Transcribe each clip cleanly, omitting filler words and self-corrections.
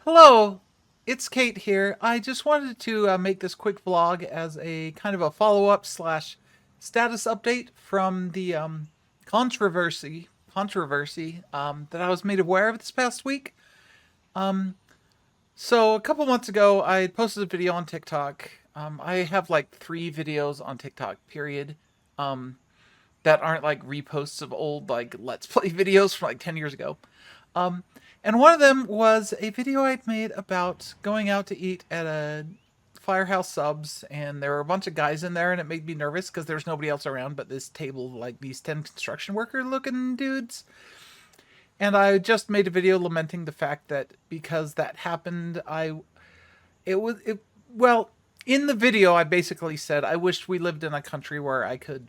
Hello, it's Kate here. I just wanted to make this quick vlog as a kind of a follow-up slash status update from the controversy that I was made aware of this past week. Um, so a couple months ago, I had posted a video on TikTok. I have like 3 videos on TikTok, period, um, that aren't like reposts of old like Let's Play videos from like 10 years ago. Um, and one of them was a video I'd made about going out to eat at a Firehouse Subs, and there were a bunch of guys in there, and it made me nervous because there's nobody else around but this table, like these 10 construction worker looking dudes. And I just made a video lamenting the fact that because that happened, it was, it, well, in the video, I basically said I wished we lived in a country where I could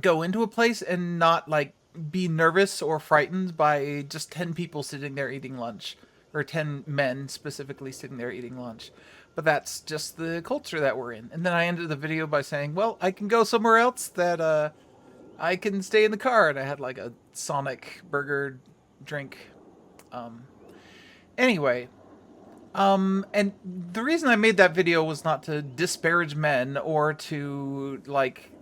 go into a place and not like be nervous or frightened by just 10 people sitting there eating lunch, or 10 men specifically sitting there eating lunch. But that's just the culture that we're in. And then I ended the video by saying, well, I can go somewhere else that I can stay in the car. And I had like a Sonic burger drink. Um, anyway, and the reason I made that video was not to disparage men or to like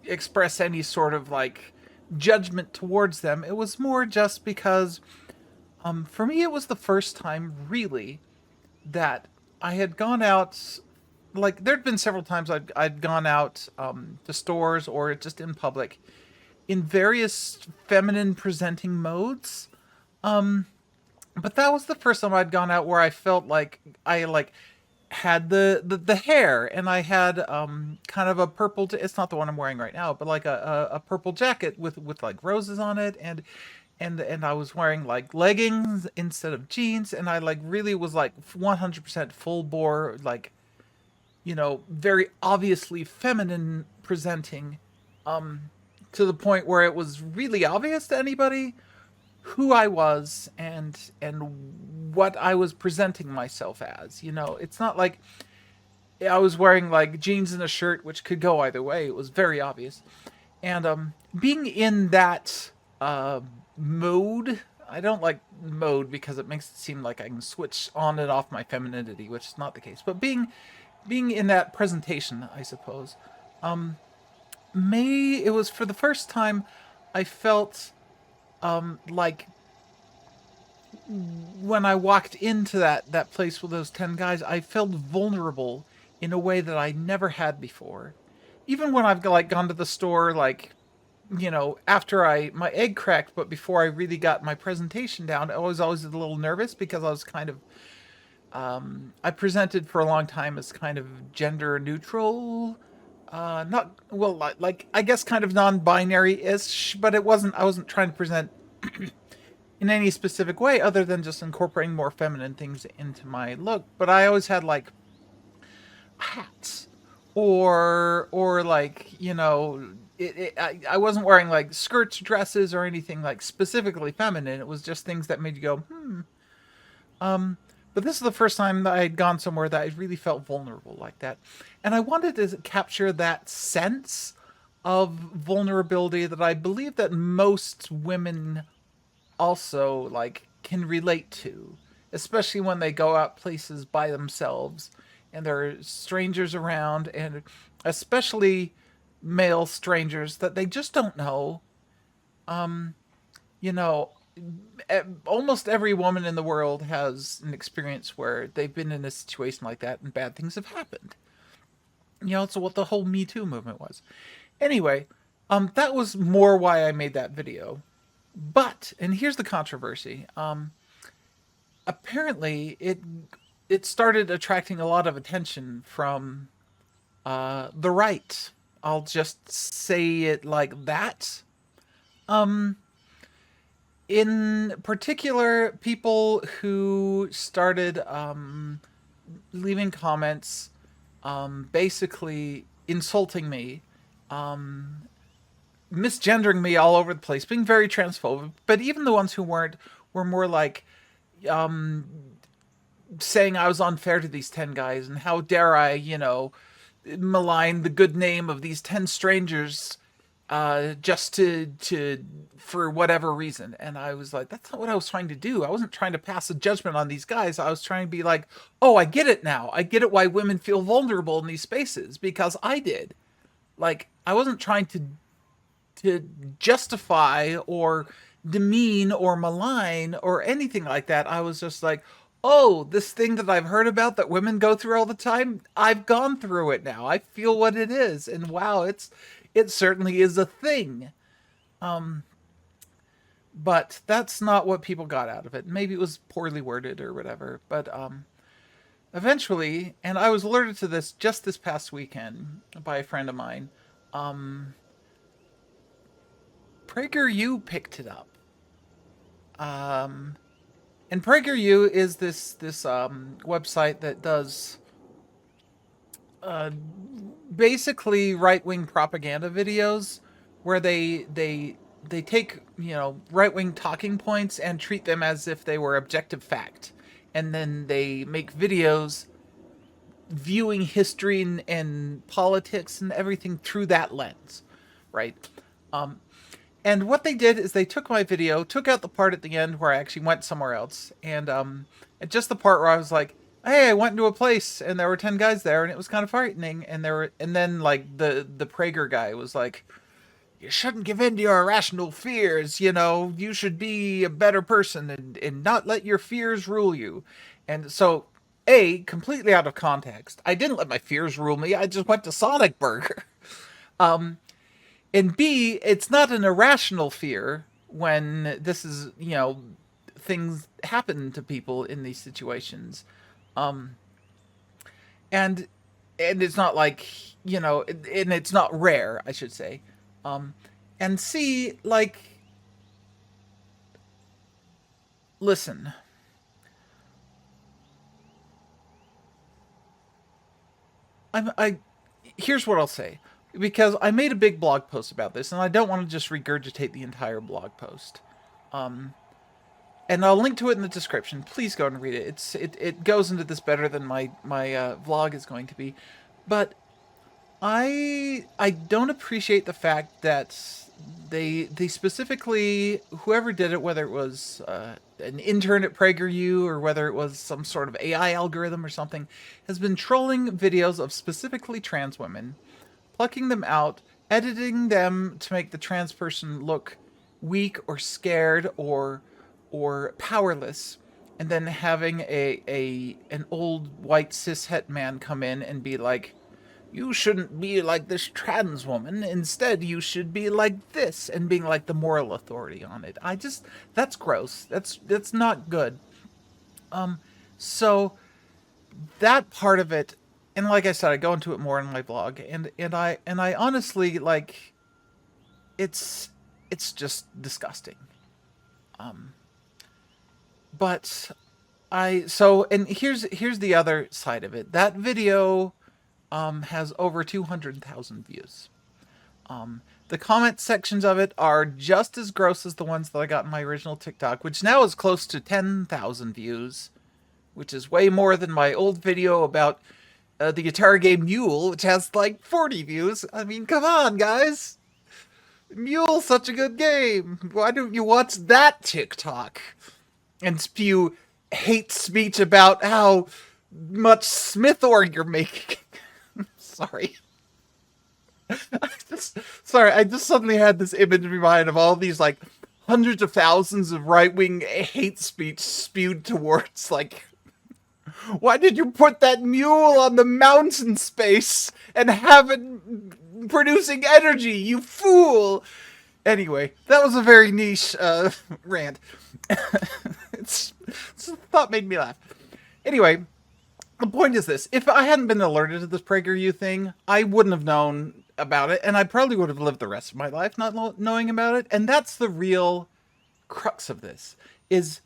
express any sort of like judgment towards them. It was more just because for me it was the first time really that I had gone out. Like there'd been several times I'd gone out to stores or just in public in various feminine presenting modes. Um, but that was the first time I'd gone out where I felt like I like had the hair, and I had kind of a purple it's not the one I'm wearing right now, but like a purple jacket with like roses on it, and I was wearing like leggings instead of jeans, and I like really was like 100% full bore, like, very obviously feminine presenting, to the point where it was really obvious to anybody who I was and what I was presenting myself as. It's not like I was wearing like jeans and a shirt, which could go either way. It was very obvious. And being in that mode, I don't like mode because it makes it seem like I can switch on and off my femininity, which is not the case. But being in that presentation, I suppose, it was for the first time I felt like when I walked into that place with those 10 guys, I felt vulnerable in a way that I never had before. Even when I've like gone to the store, like, after my egg cracked, but before I really got my presentation down, I was always a little nervous because I was kind of I presented for a long time as kind of gender neutral, not well, like I guess kind of non-binary ish, but I wasn't trying to present in any specific way other than just incorporating more feminine things into my look. But I always had like hats, or like, I wasn't wearing like skirts, dresses, or anything like specifically feminine. It was just things that made you go but this is the first time that I had gone somewhere that I really felt vulnerable like that, and I wanted to capture that sense of vulnerability that I believe that most women also like can relate to, especially when they go out places by themselves and there are strangers around, and especially male strangers that they just don't know. Um, you know, Almost every woman in the world has an experience where they've been in a situation like that and bad things have happened. It's what the whole Me Too movement was. Anyway, that was more why I made that video. But, and here's the controversy. Apparently, it started attracting a lot of attention from the right. I'll just say it like that. Um, in particular, people who started leaving comments, basically insulting me, um, misgendering me all over the place, being very transphobic. But even the ones who weren't were more like um, saying I was unfair to these 10 guys, and how dare I, malign the good name of these 10 strangers just to for whatever reason. And I was like, that's not what I was trying to do. I wasn't trying to pass a judgment on these guys. I was trying to be like, oh, I get it now. I get it why women feel vulnerable in these spaces because I did. Like, I wasn't trying to justify or demean or malign or anything like that. I was just like, oh, this thing that I've heard about that women go through all the time, I've gone through it now. I feel what it is, and wow, it certainly is a thing. But that's not what people got out of it. Maybe it was poorly worded or whatever. But eventually, and I was alerted to this just this past weekend by a friend of mine. PragerU picked it up. And PragerU is this website that does basically right wing propaganda videos, where they take right wing talking points and treat them as if they were objective fact, and then they make videos viewing history and politics and everything through that lens, right? And what they did is they took my video, took out the part at the end where I actually went somewhere else, and just the part where I was like, "Hey, I went into a place and there were 10 guys there, and it was kind of frightening." And then like the Prager guy was like, "You shouldn't give in to your irrational fears. You should be a better person and not let your fears rule you." And so, completely out of context, I didn't let my fears rule me. I just went to Sonic Burger. And B, it's not an irrational fear when this is, things happen to people in these situations. And it's not like, and it's not rare, I should say. And C, like, listen, here's what I'll say. Because I made a big blog post about this, and I don't want to just regurgitate the entire blog post. And I'll link to it in the description. Please go and read it. It goes into this better than my vlog is going to be. But I don't appreciate the fact that they specifically, whoever did it, whether it was an intern at PragerU or whether it was some sort of AI algorithm or something, has been trolling videos of specifically trans women, plucking them out, editing them to make the trans person look weak or scared or powerless, and then having an old white cishet man come in and be like, "You shouldn't be like this trans woman. Instead, you should be like this," and being like the moral authority on it. That's gross. That's not good. So that part of it, and like I said, I go into it more in my blog, and I honestly, like, it's just disgusting. But and here's the other side of it. That video has over 200,000 views. The comment sections of it are just as gross as the ones that I got in my original TikTok, which now is close to 10,000 views, which is way more than my old video about the guitar game Mule, which has like 40 views. I mean, come on, guys. Mule's such a good game. Why don't you watch that TikTok and spew hate speech about how much Smith org you're making? Sorry. I just suddenly had this image in my mind of all these like hundreds of thousands of right-wing hate speech spewed towards, like, why did you put that mule on the mountain space and have it producing energy, you fool? Anyway, that was a very niche rant. It's a thought made me laugh. Anyway, the point is this. If I hadn't been alerted to this PragerU thing, I wouldn't have known about it, and I probably would have lived the rest of my life not knowing about it. And that's the real crux of this, is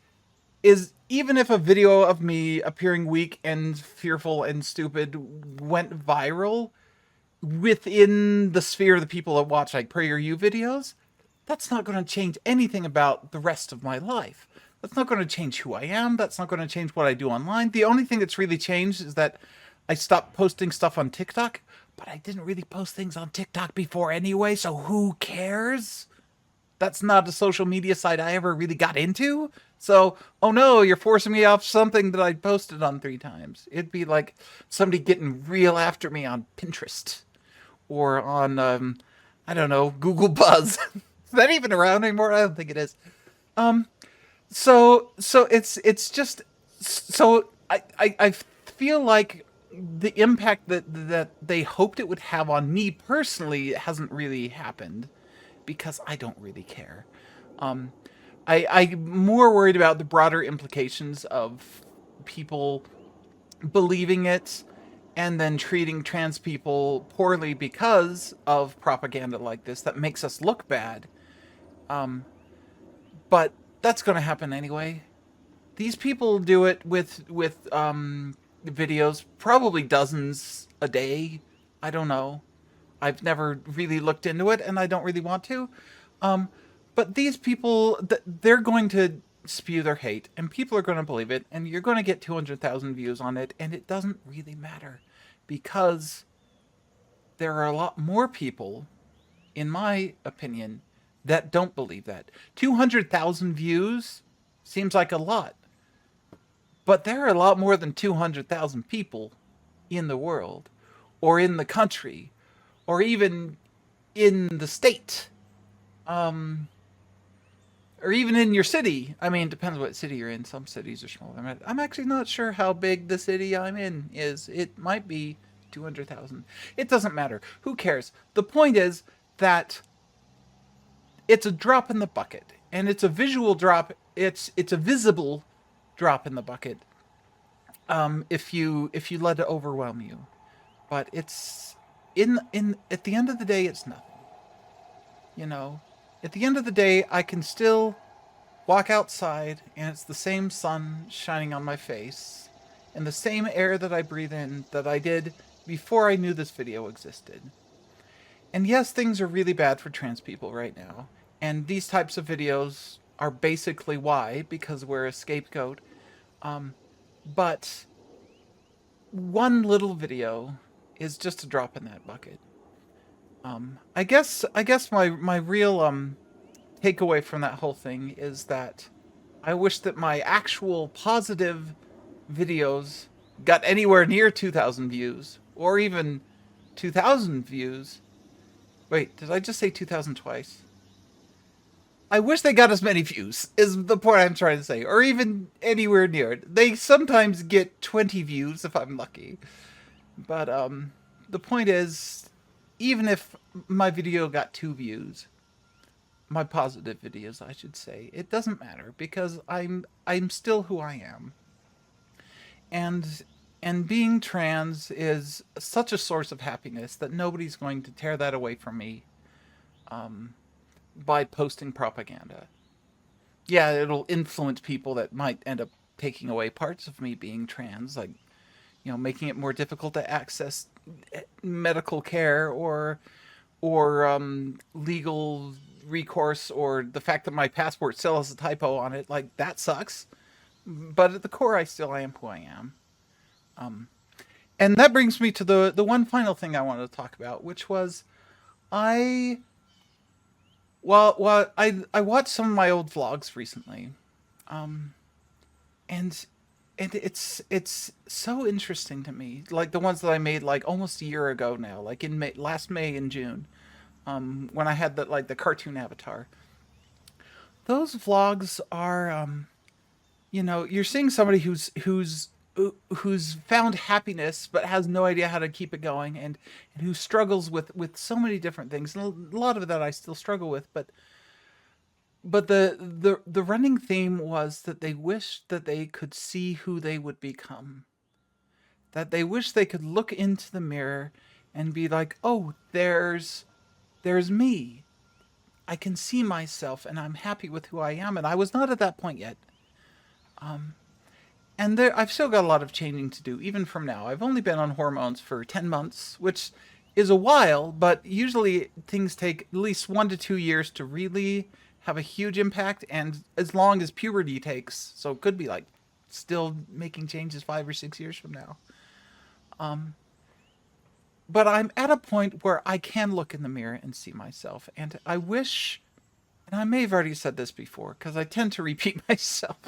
even if a video of me appearing weak and fearful and stupid went viral within the sphere of the people that watch like PragerU videos, that's not going to change anything about the rest of my life. That's not going to change who I am. That's not going to change what I do online. The only thing that's really changed is that I stopped posting stuff on TikTok, but I didn't really post things on TikTok before anyway, so who cares? That's not a social media site I ever really got into. So, oh no, you're forcing me off something that I posted on 3 times. It'd be like somebody getting real after me on Pinterest or on, I don't know, Google Buzz. Is that even around anymore? I don't think it is. So it's just so I feel like the impact that they hoped it would have on me personally hasn't really happened because I don't really care. Um, I'm more worried about the broader implications of people believing it and then treating trans people poorly because of propaganda like this that makes us look bad. But that's going to happen anyway. These people do it with videos, probably dozens a day. I don't know. I've never really looked into it, and I don't really want to. Um, but these people, they're going to spew their hate, and people are going to believe it, and you're going to get 200,000 views on it, and it doesn't really matter because there are a lot more people, in my opinion, that don't believe that. 200,000 views seems like a lot, but there are a lot more than 200,000 people in the world, or in the country, or even in the state, or even in your city. I mean, it depends what city you're in. Some cities are smaller. I'm actually not sure how big the city I'm in is. It might be 200,000. It doesn't matter. Who cares? The point is that it's a drop in the bucket, and it's a visual drop. It's a visible drop in the bucket. If you let it overwhelm you, but it's in at the end of the day, it's nothing. You know, at the end of the day, I can still walk outside, and it's the same sun shining on my face, and the same air that I breathe in that I did before I knew this video existed. And yes, things are really bad for trans people right now. And these types of videos are basically why, because we're a scapegoat. But one little video is just a drop in that bucket. I guess my real takeaway from that whole thing is that I wish that my actual positive videos got anywhere near 2,000 views or even 2,000 views. Wait, did I just say 2,000 twice? I wish they got as many views, is the point I'm trying to say, or even anywhere near it. They sometimes get 20 views if I'm lucky. But the point is, even if my video got 2 views, my positive videos, I should say, it doesn't matter because I'm still who I am. And being trans is such a source of happiness that nobody's going to tear that away from me by posting propaganda. Yeah, it'll influence people that might end up taking away parts of me being trans, like, making it more difficult to access medical care or legal recourse, or the fact that my passport still has a typo on it. Like, that sucks. But at the core, I still am who I am. And that brings me to the one final thing I wanted to talk about, which was I I watched some of my old vlogs recently, and it's so interesting to me, like the ones that I made like almost a year ago now, like in last May and June, when I had the cartoon avatar. Those vlogs are, you're seeing somebody who's found happiness but has no idea how to keep it going, and who struggles with so many different things, and a lot of that I still struggle with, but the running theme was that they wished that they could see who they would become, that they wish they could look into the mirror and be like, oh, there's me, I can see myself, and I'm happy with who I am. And I was not at that point yet. And I've still got a lot of changing to do, even from now. I've only been on hormones for 10 months, which is a while, but usually things take at least 1 to 2 years to really have a huge impact, and as long as puberty takes. So it could be like still making changes 5 or 6 years from now. but I'm at a point where I can look in the mirror and see myself. And I wish, and I may have already said this before because I tend to repeat myself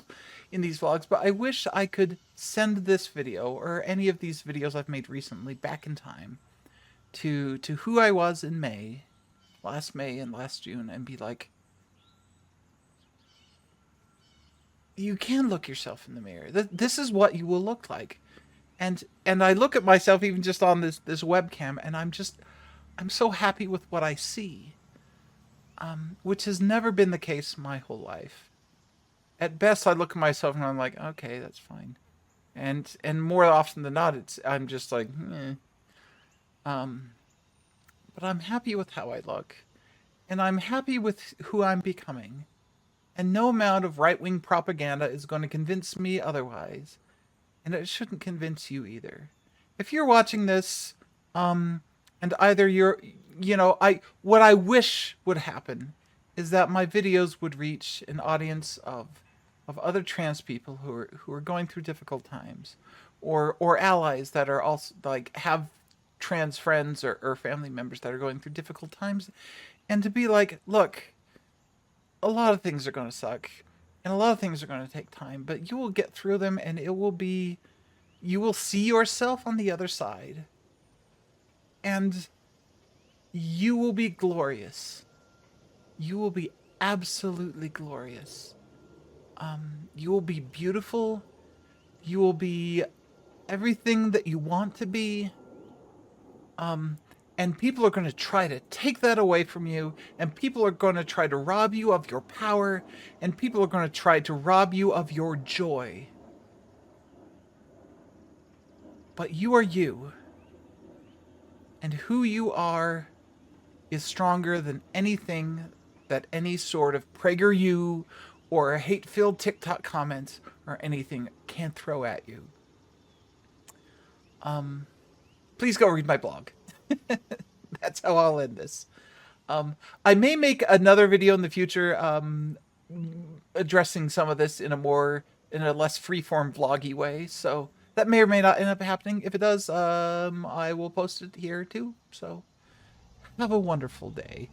in these vlogs, but I wish I could send this video or any of these videos I've made recently back in time to who I was in last May and last June, and be like, you can look yourself in the mirror. This is what you will look like. And I look at myself even just on this webcam, and I'm so happy with what I see, which has never been the case my whole life. At best, I look at myself and I'm like, okay, that's fine, and more often than not, I'm just like, eh. But I'm happy with how I look, and I'm happy with who I'm becoming, and no amount of right-wing propaganda is going to convince me otherwise, and it shouldn't convince you either. If you're watching this, and either what I wish would happen is that my videos would reach an audience of other trans people who are going through difficult times, or allies that are also like have trans friends or family members that are going through difficult times, and to be like, look, a lot of things are going to suck, and a lot of things are going to take time, but you will get through them, and you will see yourself on the other side, and you will be glorious. You will be absolutely glorious. You will be beautiful. You will be everything that you want to be. And people are going to try to take that away from you, and people are going to try to rob you of your power, and people are going to try to rob you of your joy. But you are you, and who you are is stronger than anything that any sort of PragerU or hate-filled TikTok comments or anything can throw at you. Please go read my blog. That's how I'll end this. I may make another video in the future addressing some of this in a less freeform vloggy way. So that may or may not end up happening. If it does, I will post it here too. So have a wonderful day.